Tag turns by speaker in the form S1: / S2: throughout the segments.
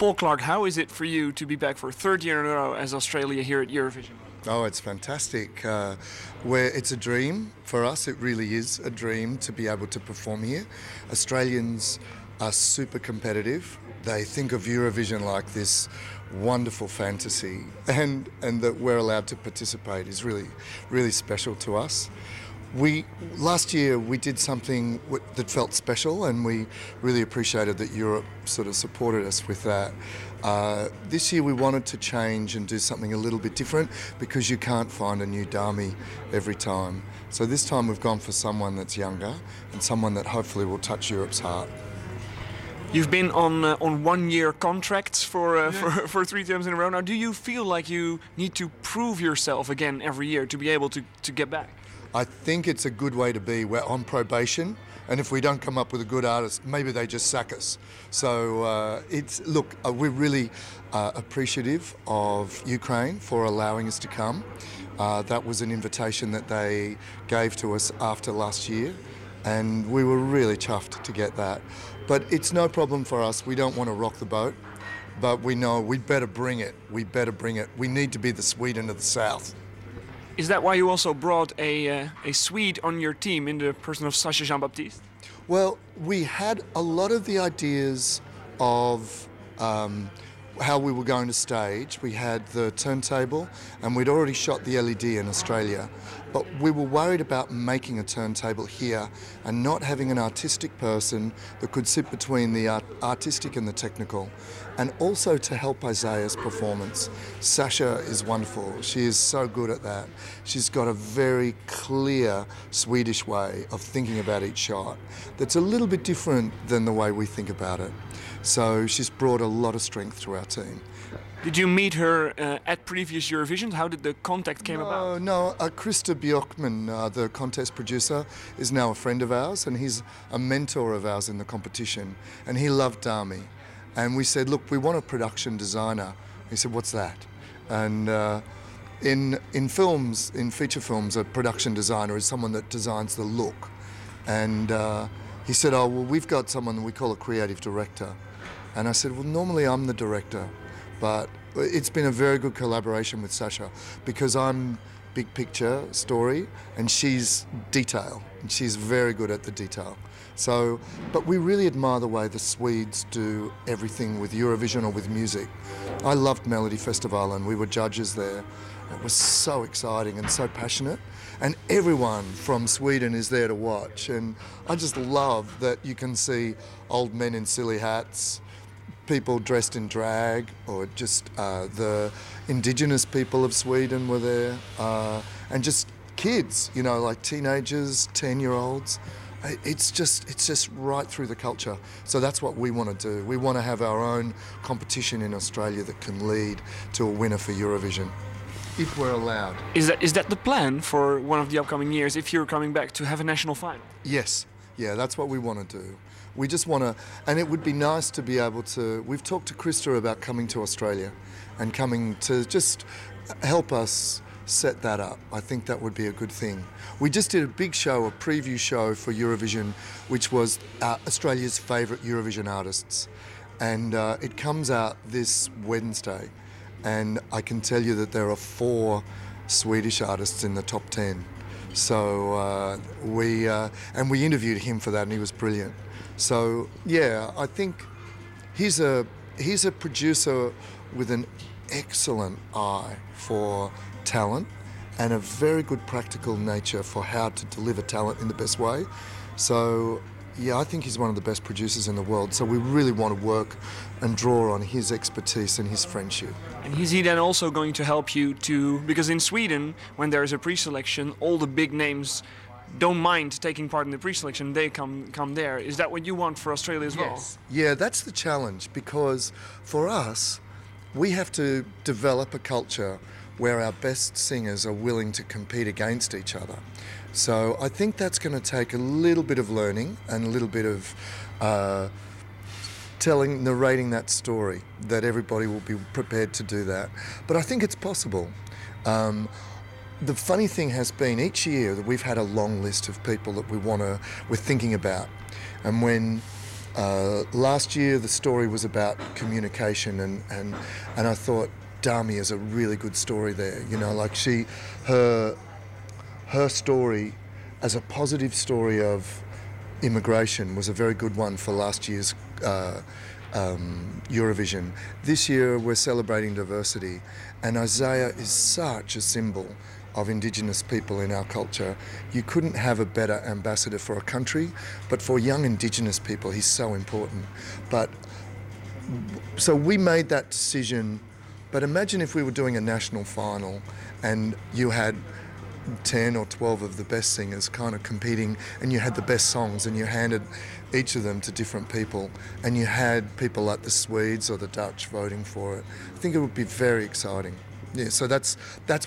S1: Paul Clarke, how is it for you to be back for a third year in a row as Australia here at Eurovision?
S2: Oh, it's fantastic. It's a dream for us. It really is a dream to be able to perform here. Australians are super competitive. They think of Eurovision like this wonderful fantasy, and that we're allowed to participate is really special to us. Last year we did something that felt special, and we really appreciated that Europe sort of supported us with that. This year we wanted to change and do something a little bit different, because you can't find a new Dami every time. So this time we've gone for someone that's younger and someone that hopefully will touch Europe's heart.
S1: You've been on 1 year contracts for 3 times in a row now. Do you feel like you need to prove yourself again every year to be able to get back?
S2: I think it's a good way to be. We're on probation, and if we don't come up with a good artist, maybe they just sack us. So we're really appreciative of Ukraine for allowing us to come. That was an invitation that they gave to us after last year, and we were really chuffed to get that. But it's no problem for us. We don't want to rock the boat, but we know we'd better bring it. We better bring it. We need to be the Sweden of the South.
S1: Is that why you also brought a Swede on your team in the person of Sasha Jean-Baptiste?
S2: Well, we had a lot of the ideas of how we were going to stage. We had the turntable, and we'd already shot the LED in Australia, but we were worried about making a turntable here and not having an artistic person that could sit between the artistic and the technical, and also to help Isaiah's performance. Sasha is wonderful. She is so good at that. She's got a very clear Swedish way of thinking about each shot that's a little bit different than the way we think about it. So she's brought a lot of strength to our team.
S1: Did you meet her at previous Eurovisions? How did the contact came about?
S2: No. Krista Bjorkman, the contest producer, is now a friend of ours, and he's a mentor of ours in the competition. And he loved Dami. And we said, look, we want a production designer. He said, what's that? And in films, in feature films, a production designer is someone that designs the look. And he said, oh, well, we've got someone that we call a creative director. And I said, well, normally I'm the director, but it's been a very good collaboration with Sasha, because I'm big picture story and she's detail, and she's very good at the detail. So, but we really admire the way the Swedes do everything with Eurovision or with music. I loved Melody Festival, and we were judges there. It was so exciting and so passionate, and everyone from Sweden is there to watch. And I just love that you can see old men in silly hats, people dressed in drag, or just the indigenous people of Sweden were there, and just kids, you know, like teenagers, 10-year-olds. It's just right through the culture. So that's what we want to do. We want to have our own competition in Australia that can lead to a winner for Eurovision, if we're allowed.
S1: Is that the plan for one of the upcoming years, if you're coming back, to have a national final?
S2: Yes. Yeah, that's what we want to do. We just want to, and it would be nice to be able to, we've talked to Krista about coming to Australia and coming to just help us set that up. I think that would be a good thing. We just did a big show, a preview show for Eurovision, which was Australia's favourite Eurovision artists. And it comes out this Wednesday. And I can tell you that there are 4 Swedish artists in the top 10. So we interviewed him for that, and he was brilliant. So yeah, I think he's a producer with an excellent eye for talent and a very good practical nature for how to deliver talent in the best way. So yeah, I think he's one of the best producers in the world. So we really want to work and draw on his expertise and his friendship.
S1: And is he then also going to help you to, because in Sweden, when there is a pre-selection, all the big names don't mind taking part in the pre-selection, they come there. Is that what you want for Australia as well?
S2: Yes. Yeah, that's the challenge, because for us, we have to develop a culture where our best singers are willing to compete against each other. So I think that's going to take a little bit of learning and a little bit of narrating that story, that everybody will be prepared to do that. But I think it's possible. The funny thing has been, each year that we've had a long list of people that we're thinking about. And when Last year the story was about communication, and I thought Dami is a really good story there. You know, like her story as a positive story of immigration was a very good one for last year's Eurovision. This year we're celebrating diversity, and Isaiah is such a symbol of Indigenous people in our culture. You couldn't have a better ambassador for a country, but for young Indigenous people he's so important. So we made that decision, but imagine if we were doing a national final and you had 10 or 12 of the best singers kind of competing, and you had the best songs, and you handed each of them to different people, and you had people like the Swedes or the Dutch voting for it. I think it would be very exciting. Yeah, so that's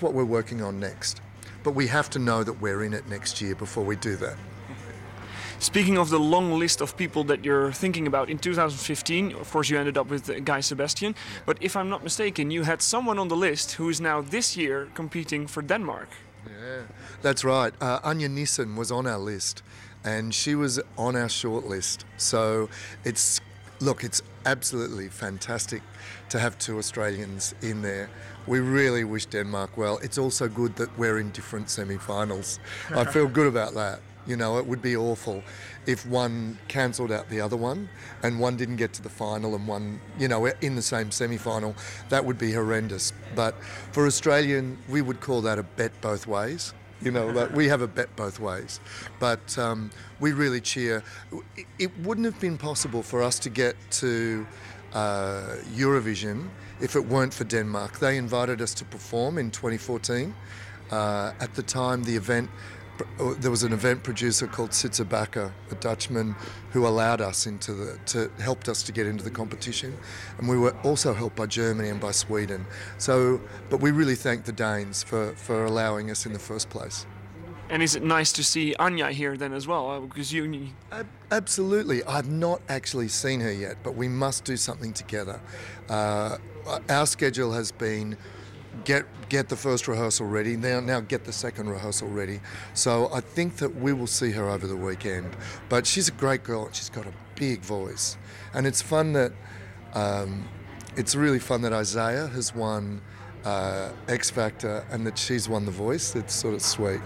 S2: what we're working on next. But we have to know that we're in it next year before we do that.
S1: Speaking of the long list of people that you're thinking about, in 2015, of course, you ended up with Guy Sebastian. But if I'm not mistaken, you had someone on the list who is now this year competing for Denmark.
S2: Yeah, that's right. Anja Nissen was on our list, and she was on our short list. So it's absolutely fantastic to have two Australians in there. We really wish Denmark well. It's also good that we're in different semi-finals. I feel good about that. You know, it would be awful if one cancelled out the other one and one didn't get to the final and one, you know, in the same semi-final. That would be horrendous. But for Australian, we would call that a bet both ways. You know, like we have a bet both ways. But we really cheer. It wouldn't have been possible for us to get to Eurovision if it weren't for Denmark. They invited us to perform in 2014. At the time, there was an event producer called Sitze Bakker, a Dutchman, who allowed us helped us to get into the competition, and we were also helped by Germany and by Sweden. But we really thank the Danes for allowing us in the first place.
S1: And is it nice to see Anja here then as well? Because you...
S2: Absolutely. I've not actually seen her yet, but we must do something together. Our schedule has been get the first rehearsal ready, now get the second rehearsal ready. So I think that we will see her over the weekend. But she's a great girl, and she's got a big voice. And it's fun that, it's really fun that Isaiah has won X Factor and that she's won The Voice. It's sort of sweet.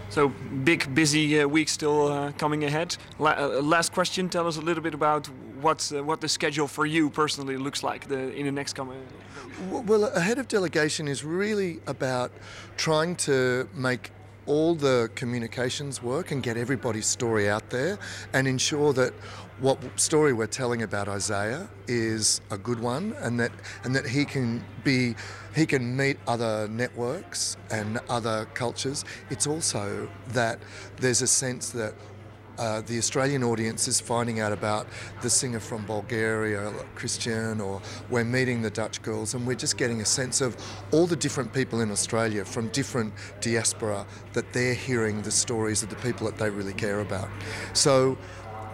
S1: So big, busy week still coming ahead. Last question, tell us a little bit about what the schedule for you personally looks like in the next coming.
S2: Well, Ahead of Delegation is really about trying to make all the communications work and get everybody's story out there and ensure that what story we're telling about Isaiah is a good one, and that he can meet other networks and other cultures. It's also that there's a sense that the Australian audience is finding out about the singer from Bulgaria, like Christian, or we're meeting the Dutch girls, and we're just getting a sense of all the different people in Australia from different diaspora, that they're hearing the stories of the people that they really care about. So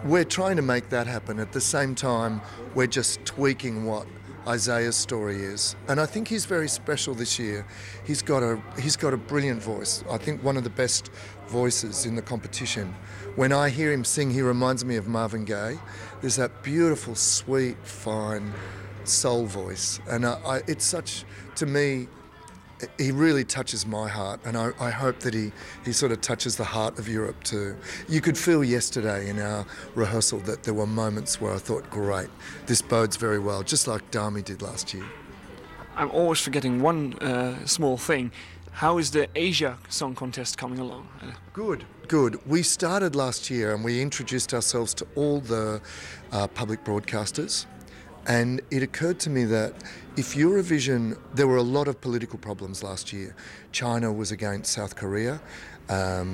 S2: we're trying to make that happen. At the same time, we're just tweaking what Isaiah's story is, and I think he's very special this year. He's got a brilliant voice. I think one of the best voices in the competition. When I hear him sing, he reminds me of Marvin Gaye. There's that beautiful, sweet, fine soul voice, and it's such, to me, he really touches my heart, and I hope that he sort of touches the heart of Europe too. You could feel yesterday in our rehearsal that there were moments where I thought, great, this bodes very well, just like Dami did last year.
S1: I'm always forgetting one small thing. How is the Asia Song Contest coming along?
S2: Good. We started last year and we introduced ourselves to all the public broadcasters. And it occurred to me that if Eurovision, there were a lot of political problems last year. China was against South Korea,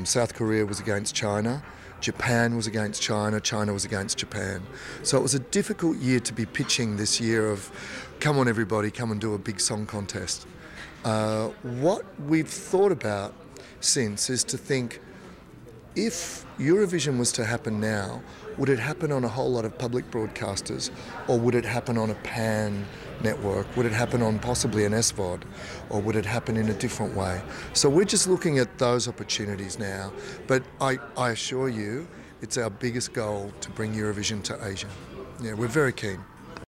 S2: South Korea was against China, Japan was against China, China was against Japan. So it was a difficult year to be pitching this year of, come on everybody, come and do a big song contest. What we've thought about since is to think, if Eurovision was to happen now, would it happen on a whole lot of public broadcasters, or would it happen on a pan network? Would it happen on possibly an SVOD, or would it happen in a different way? So we're just looking at those opportunities now. But I assure you, It's our biggest goal to bring Eurovision to Asia. Yeah, we're very keen.